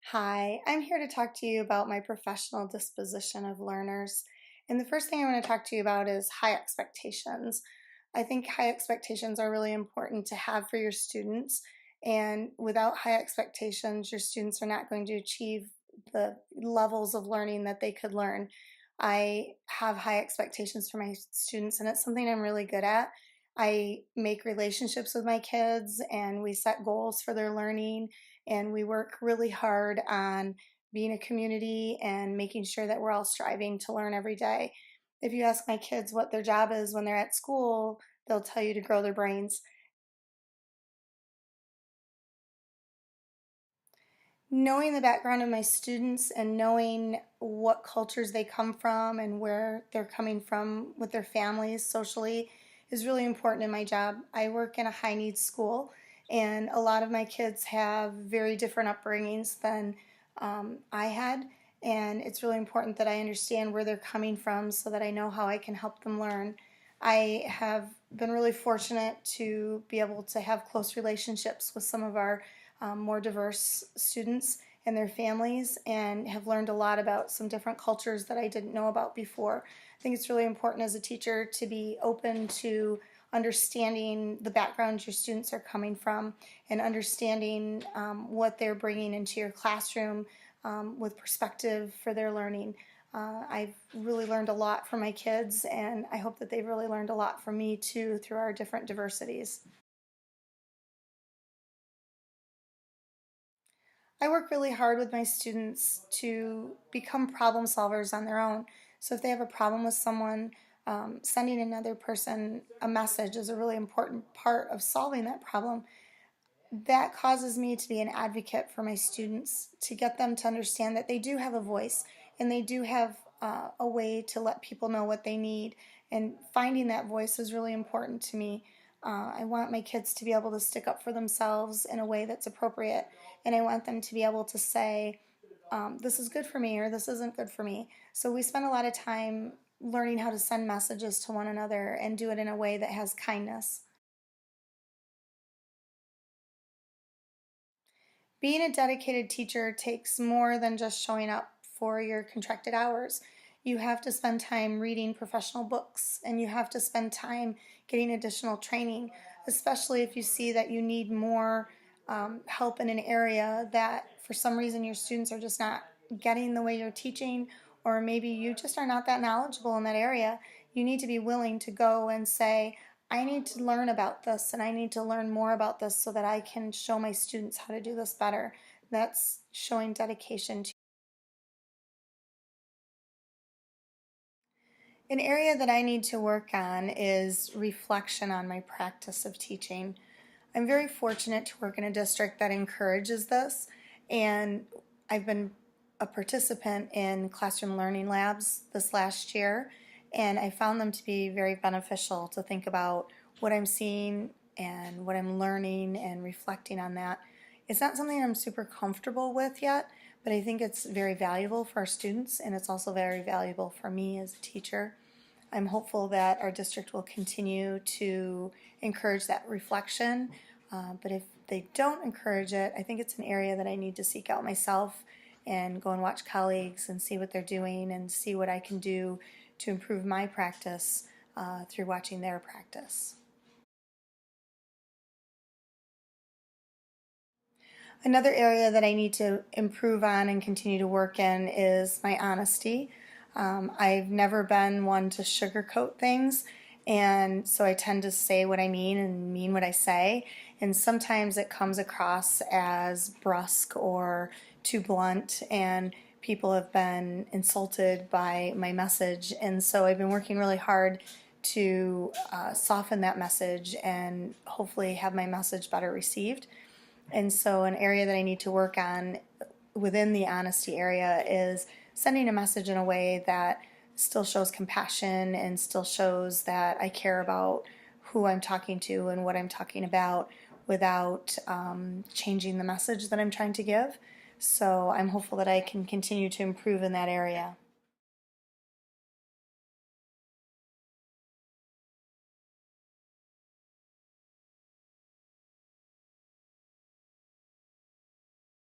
Hi, I'm here to talk to you about my professional disposition of learners. And the first thing I want to talk to you about is high expectations. I think high expectations are really important to have for your students. And without high expectations, your students are not going to achieve the levels of learning that they could learn. I have high expectations for my students, and it's something I'm really good at. I make relationships with my kids, and we set goals for their learning, and we work really hard on being a community and making sure that we're all striving to learn every day. If you ask my kids what their job is when they're at school, they'll tell you to grow their brains. Knowing the background of my students and knowing what cultures they come from and where they're coming from with their families socially is really important in my job. I work in a high needs school, and a lot of my kids have very different upbringings than I had. And it's really important that I understand where they're coming from so that I know how I can help them learn. I have been really fortunate to be able to have close relationships with some of our more diverse students and their families, and have learned a lot about some different cultures that I didn't know about before. I think it's really important as a teacher to be open to understanding the backgrounds your students are coming from and understanding what they're bringing into your classroom with perspective for their learning. I've really learned a lot from my kids, and I hope that they've really learned a lot from me too through our different diversities. I work really hard with my students to become problem solvers on their own. So if they have a problem with someone, sending another person a message is a really important part of solving that problem. That causes me to be an advocate for my students, to get them to understand that they do have a voice and they do have a way to let people know what they need. And finding that voice is really important to me. I want my kids to be able to stick up for themselves in a way that's appropriate, and I want them to be able to say, this is good for me or this isn't good for me. So we spend a lot of time learning how to send messages to one another and do it in a way that has kindness. Being a dedicated teacher takes more than just showing up for your contracted hours. You have to spend time reading professional books, and you have to spend time getting additional training, especially if you see that you need more help in an area that for some reason your students are just not getting the way you're teaching, or maybe you just are not that knowledgeable in that area. You need to be willing to go and say, I need to learn about this and I need to learn more about this so that I can show my students how to do this better. That's showing dedication to. An area that I need to work on is reflection on my practice of teaching. I'm very fortunate to work in a district that encourages this, and I've been a participant in classroom learning labs this last year, and I found them to be very beneficial to think about what I'm seeing and what I'm learning and reflecting on that. It's not something I'm super comfortable with yet, but I think it's very valuable for our students, and it's also very valuable for me as a teacher. I'm hopeful that our district will continue to encourage that reflection, but if they don't encourage it, I think it's an area that I need to seek out myself and go and watch colleagues and see what they're doing and see what I can do to improve my practice through watching their practice. Another area that I need to improve on and continue to work in is my honesty. I've never been one to sugarcoat things, and so I tend to say what I mean and mean what I say. And sometimes it comes across as brusque or too blunt, and people have been insulted by my message. And so I've been working really hard to soften that message and hopefully have my message better received. And so, an area that I need to work on within the honesty area is sending a message in a way that still shows compassion and still shows that I care about who I'm talking to and what I'm talking about without changing the message that I'm trying to give. So, I'm hopeful that I can continue to improve in that area.